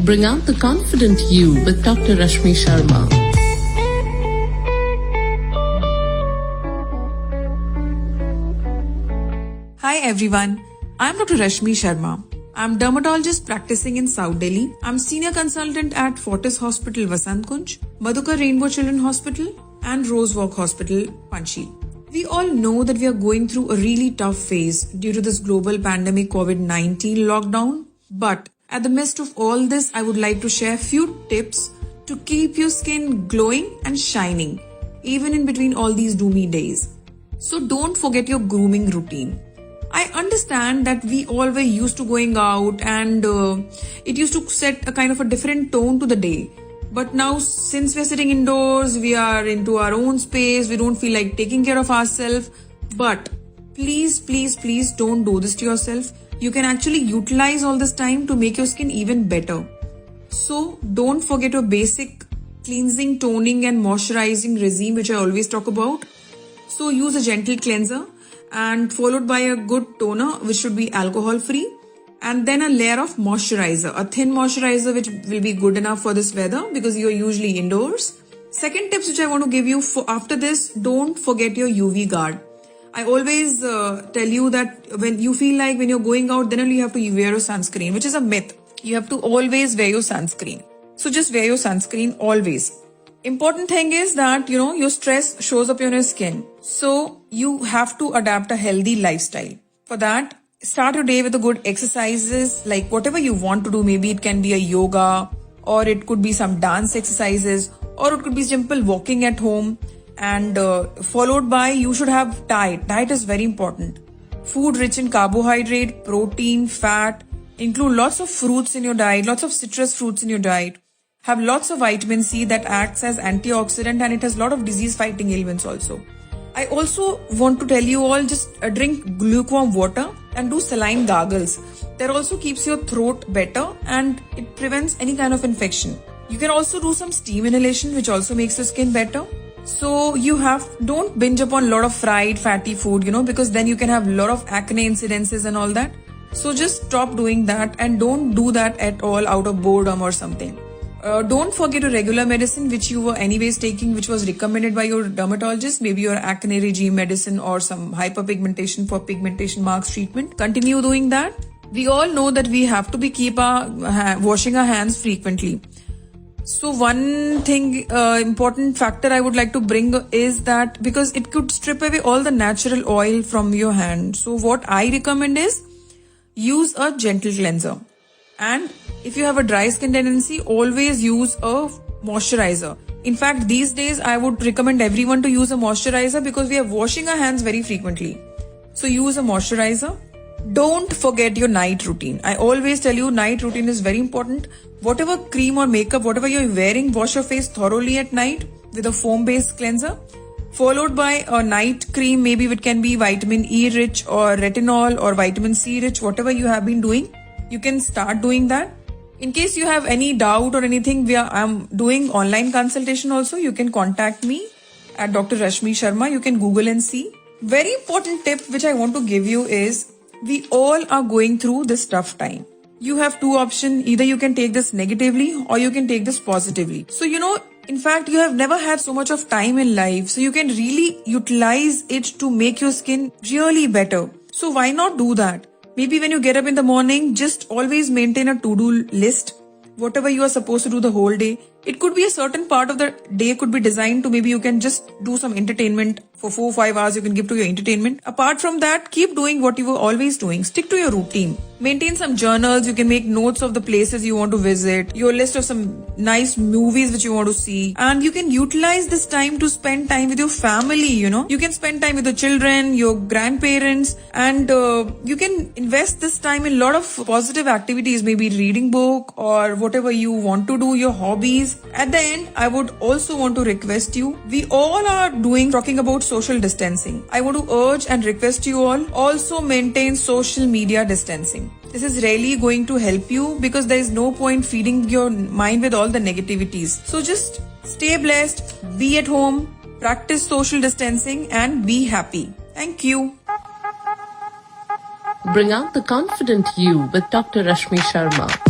Bring out the confident you with Dr. Rashmi Sharma. Hi everyone, I'm Dr. Rashmi Sharma. I'm dermatologist practicing in South Delhi. I'm senior consultant at Fortis Hospital, Vasant Kunj, Madhukar Rainbow Children Hospital, and Rosewalk Hospital, Panchsheel. We all know that we are going through a really tough phase due to this global pandemic COVID-19 lockdown. But at the midst of all this, I would like to share a few tips to keep your skin glowing and shining, even in between all these doomy days. So don't forget your grooming routine. I understand that we all were used to going out and it used to set a kind of a different tone to the day. But now since we're sitting indoors, we are into our own space, we don't feel like taking care of ourselves. But please don't do this to yourself. You can actually utilize all this time to make your skin even better. So don't forget your basic cleansing, toning and moisturizing regime, which I always talk about. So use a gentle cleanser and followed by a good toner, which should be alcohol free, and then a layer of moisturizer, a thin moisturizer which will be good enough for this weather because you're usually indoors. Second tips which I want to give you for after this, don't forget your UV guard. I always tell you that when you feel like when you're going out, then only you have to wear your sunscreen, which is a myth. You have to always wear your sunscreen. So just wear your sunscreen always. Important thing is that, your stress shows up on your skin. So you have to adapt a healthy lifestyle. For that, start your day with a good exercises, like whatever you want to do. Maybe it can be a yoga, or it could be some dance exercises, or it could be simple walking at home. And followed by, you should have diet. Diet is very important. Food rich in carbohydrate, protein, fat. Include lots of fruits in your diet, lots of citrus fruits in your diet. Have lots of vitamin C that acts as antioxidant, and it has a lot of disease fighting elements also. I also want to tell you all, just drink lukewarm water and do saline gargles. That also keeps your throat better and it prevents any kind of infection. You can also do some steam inhalation, which also makes your skin better. So don't binge upon a lot of fried fatty food, because then you can have a lot of acne incidences and all that. So just stop doing that and don't do that at all out of boredom or something. Don't forget your regular medicine, which you were anyways taking, which was recommended by your dermatologist, maybe your acne regime medicine or some hyperpigmentation for pigmentation marks treatment. Continue doing that. We all know that we have to keep washing our hands frequently. So one thing, important factor I would like to bring is that because it could strip away all the natural oil from your hand. So what I recommend is use a gentle cleanser. And if you have a dry skin tendency, always use a moisturizer. In fact, these days I would recommend everyone to use a moisturizer because we are washing our hands very frequently. So use a moisturizer. Don't forget your night routine. I always tell you night routine is very important. Whatever cream or makeup, whatever you're wearing, wash your face thoroughly at night with a foam-based cleanser. Followed by a night cream, maybe it can be vitamin E rich or retinol or vitamin C rich, whatever you have been doing. You can start doing that. In case you have any doubt or anything, I'm doing online consultation also. You can contact me at Dr. Rashmi Sharma. You can Google and see. Very important tip which I want to give you is, we all are going through this tough time. You have two options. Either you can take this negatively or you can take this positively. So, in fact, you have never had so much of time in life. So you can really utilize it to make your skin really better. So why not do that? Maybe when you get up in the morning, just always maintain a to-do list. Whatever you are supposed to do the whole day. It could be a certain part of the day could be designed to maybe you can just do some entertainment for 4 or 5 hours you can give to your entertainment. Apart from that, keep doing what you were always doing. Stick to your routine. Maintain some journals. You can make notes of the places you want to visit, your list of some nice movies which you want to see. And you can utilize this time to spend time with your family, You can spend time with your children, your grandparents, and you can invest this time in a lot of positive activities, maybe reading book or whatever you want to do, your hobbies. At the end, I would also want to request you, we all are talking about social distancing. I want to urge and request you all also maintain social media distancing. This is really going to help you because there is no point feeding your mind with all the negativities. So just stay blessed, be at home, practice social distancing and be happy. Thank you. Bring out the confident you with Dr. Rashmi Sharma.